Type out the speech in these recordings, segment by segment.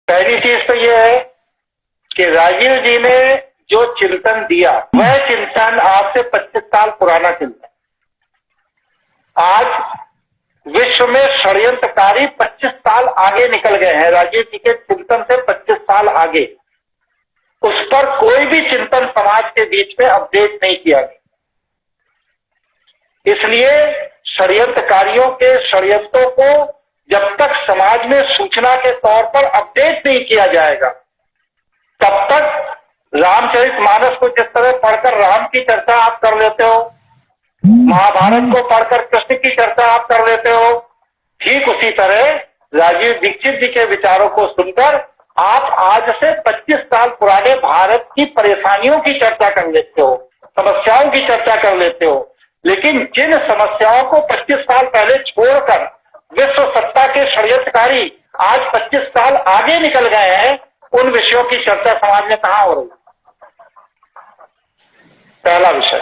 पहली चीज तो ये है कि राजीव जी ने जो चिंतन दिया वह चिंतन आज से 25 साल पुराना चिंतन। आज विश्व में षड्यंत्रकारी 25 साल आगे निकल गए हैं राजीव जी के चिंतन से 25 साल आगे। उस पर कोई भी चिंतन समाज के बीच में अपडेट नहीं किया गया। इसलिए षड्यंत्रकारियों के षड्यंत्रों को जब तक समाज में सूचना के तौर पर अपडेट नहीं किया जाएगा तब तक रामचरितमानस को जिस तरह पढ़कर राम की चर्चा आप कर लेते हो, महाभारत को पढ़कर कृष्ण की चर्चा आप कर लेते हो, ठीक उसी तरह राजीव दीक्षित जी के विचारों को सुनकर आप आज से 25 साल पुराने भारत की परेशानियों की चर्चा कर लेते हो, समस्याओं की चर्चा कर लेते हो। लेकिन जिन समस्याओं को 25 साल पहले छोड़कर विश्व सत्ता के षड्यंत्रकारी आज 25 साल आगे निकल गए हैं, उन विषयों की चर्चा समाज में कहां हो रही है? पहला विषय।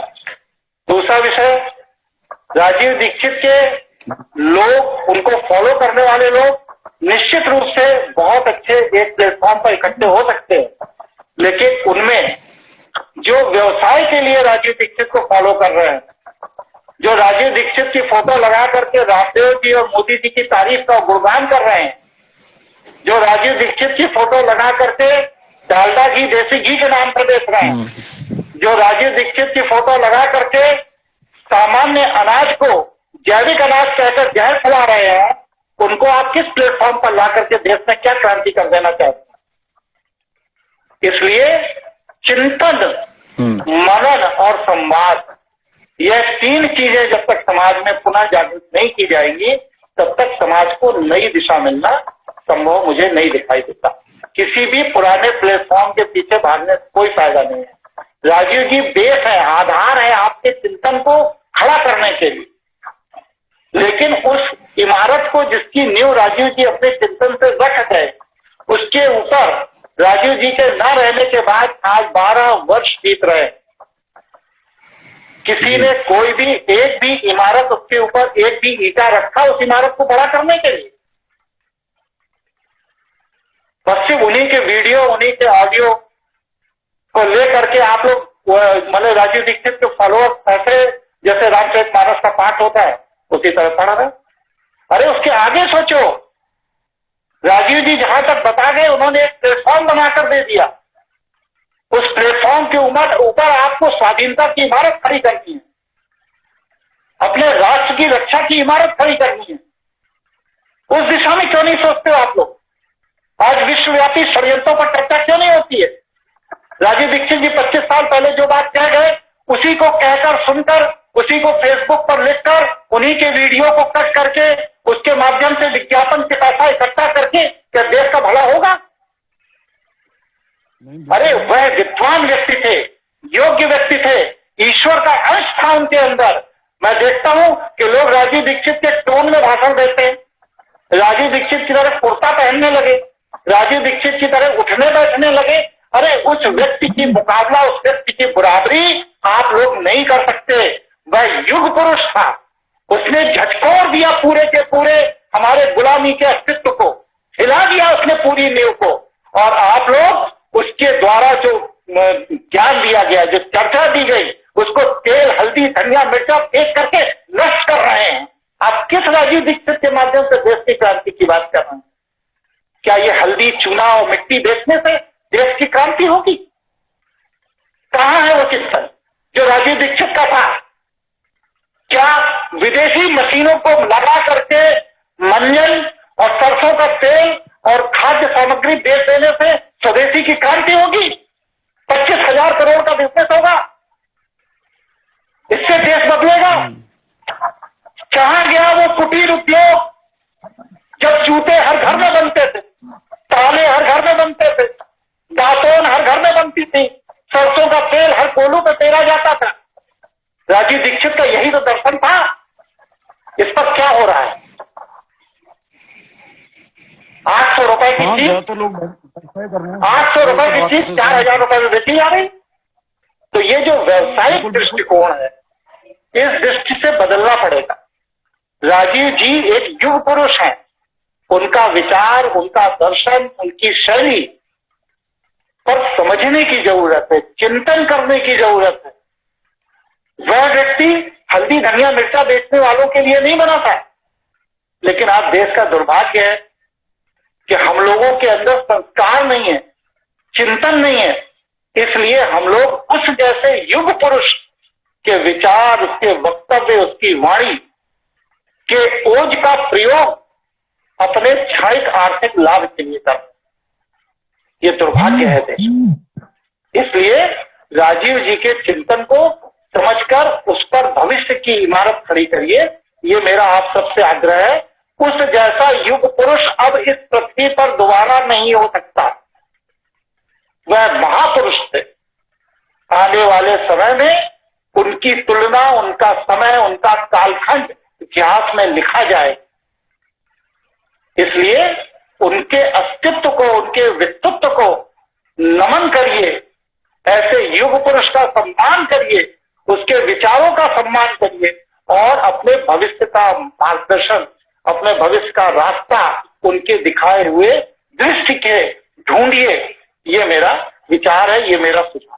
दूसरा विषय, राजीव दीक्षित के लोग, उनको फॉलो करने वाले लोग निश्चित रूप से बहुत अच्छे एक प्लेटफॉर्म पर इकट्ठे हो सकते हैं, लेकिन उनमें जो व्यवसाय के लिए राजीव दीक्षित को फॉलो कर रहे हैं, जो राजीव दीक्षित की फोटो लगा करके रामदेव जी और मोदी जी की तारीफ का गुणगान कर रहे हैं, जो राजीव दीक्षित की फोटो लगा करके डालडा घी देसी घी के नाम पर बेच रहे हैं, जो राजीव दीक्षित की फोटो लगा करके सामान्य अनाज को जैविक अनाज कहकर जहर फैला रहे हैं, उनको आप किस प्लेटफॉर्म पर ला करके देश में क्या क्रांति कर देना चाहते हैं? इसलिए चिंतन, मनन और संवाद, यह तीन चीजें जब तक समाज में पुनः जागृत नहीं की जाएंगी तब तक समाज को नई दिशा मिलना संभव मुझे नहीं दिखाई देता। किसी भी पुराने प्लेटफॉर्म के पीछे भागने से कोई फायदा नहीं है। राजीव जी बेस है, आधार है आपके चिंतन को खड़ा करने के लिए, लेकिन उस इमारत को जिसकी नींव राजीव जी अपने चिंतन से रख गए, उसके ऊपर राजीव जी के न रहने के बाद आज 12 वर्ष बीत रहे हैं। किसी ने कोई भी एक भी इमारत, उसके ऊपर एक भी ईंटा रखा उस इमारत को बड़ा करने के लिए? बस सिर्फ उन्हीं के वीडियो, उन्हीं के ऑडियो को लेकर के आप लोग मतलब राजीव दीक्षित के फॉलोअर्स ऐसे जैसे रामचरितमानस का पाठ होता है उसी तरह पढ़ रहे। अरे उसके आगे सोचो, राजीव जी जहां तक बता गए उन्होंने एक प्लेटफॉर्म बनाकर दे दिया। उस प्लेटफॉर्म के ऊपर आपको स्वाधीनता की इमारत खड़ी करनी है, अपने राष्ट्र की रक्षा की इमारत खड़ी करनी है। उस दिशा में क्यों नहीं सोचते हो आप लोग? आज विश्वव्यापी षड्यंत्रों पर चर्चा क्यों नहीं होती है? राजीव दीक्षित जी 25 साल पहले जो बात कह गए उसी को कहकर, सुनकर, उसी को फेसबुक पर लिखकर, उन्हीं के वीडियो को कट करके उसके माध्यम से विज्ञापन के पैसा इकट्ठा करके क्या देश का भला होगा? अरे वह विद्वान व्यक्ति थे, योग्य व्यक्ति थे, ईश्वर का अंश था उनके अंदर। मैं देखता हूं कि लोग राजीव दीक्षित के टोन में भाषण देते हैं, राजीव दीक्षित की तरह कुर्ता पहनने लगे, राजीव दीक्षित की तरह उठने बैठने लगे। अरे उस व्यक्ति की मुकाबला, उस व्यक्ति की बराबरी आप लोग नहीं कर सकते। वह युग पुरुष था, उसने झटकोर दिया पूरे के पूरे हमारे गुलामी के अस्तित्व को, हिला दिया उसने पूरी नींव को। और आप लोग उसके द्वारा जो ज्ञान दिया गया, जो चर्चा दी गई, उसको तेल, हल्दी, धनिया, मिर्चा फेंक करके नष्ट कर रहे हैं। आप किस राजीव दीक्षित के माध्यम से देश की क्रांति की बात कर रहे हैं? क्या ये हल्दी, चूना और मिट्टी बेचने से देश की क्रांति होगी? कहां है वो चिंतन जो राजीव दीक्षित का था? क्या विदेशी मशीनों को लगा करके मंजन और सरसों का तेल और खाद्य सामग्री बेच देने से स्वदेशी की क्रांति होगी? 25,000 करोड़ का बिजनेस होगा, इससे देश बदलेगा? कहां गया वो कुटीर उद्योग जब जूते हर घर में बनते थे, ताले हर घर में बनते थे, दातोन हर घर में बनती थी, सरसों का तेल हर कोलू पे पेरा जाता था? राजीव दीक्षित का यही तो दर्शन था। इस पर क्या हो रहा है? 800 रुपए की चीज, 800 रुपए की चीज 4,000 रुपए में बेची जा रही। तो ये जो व्यवसायिक दृष्टिकोण है, इस दृष्टि से बदलना पड़ेगा। राजीव जी एक युग पुरुष हैं, उनका विचार, उनका दर्शन, उनकी शैली पर समझने की जरूरत है, चिंतन करने की जरूरत है। वह व्यक्ति हल्दी धनिया मिर्चा बेचने वालों के लिए नहीं बना था। लेकिन आज देश का दुर्भाग्य है कि हम लोगों के अंदर संस्कार नहीं है, चिंतन नहीं है। इसलिए हम लोग उस जैसे युग पुरुष के विचार, उसके वक्तव्य, उसकी वाणी के ओज का प्रयोग अपने क्षणिक आर्थिक लाभ के लिए करते हैं। ये दुर्भाग्य है देश। इसलिए राजीव जी के चिंतन को समझकर उस पर भविष्य की इमारत खड़ी करिए, ये मेरा आप सबसे आग्रह है। उस जैसा युग पुरुष अब इस पृथ्वी पर दोबारा नहीं हो सकता। वह महापुरुष थे। आने वाले समय में उनकी तुलना, उनका समय, उनका कालखंड इतिहास में लिखा जाए। इसलिए उनके अस्तित्व को, उनके व्यक्तित्व को नमन करिए, ऐसे युग पुरुष का सम्मान करिए, उसके विचारों का सम्मान करिए और अपने भविष्य का मार्गदर्शन, अपने भविष्य का रास्ता उनके दिखाए हुए दृष्टि के ढूंढिए। ये मेरा विचार है, ये मेरा सुझाव।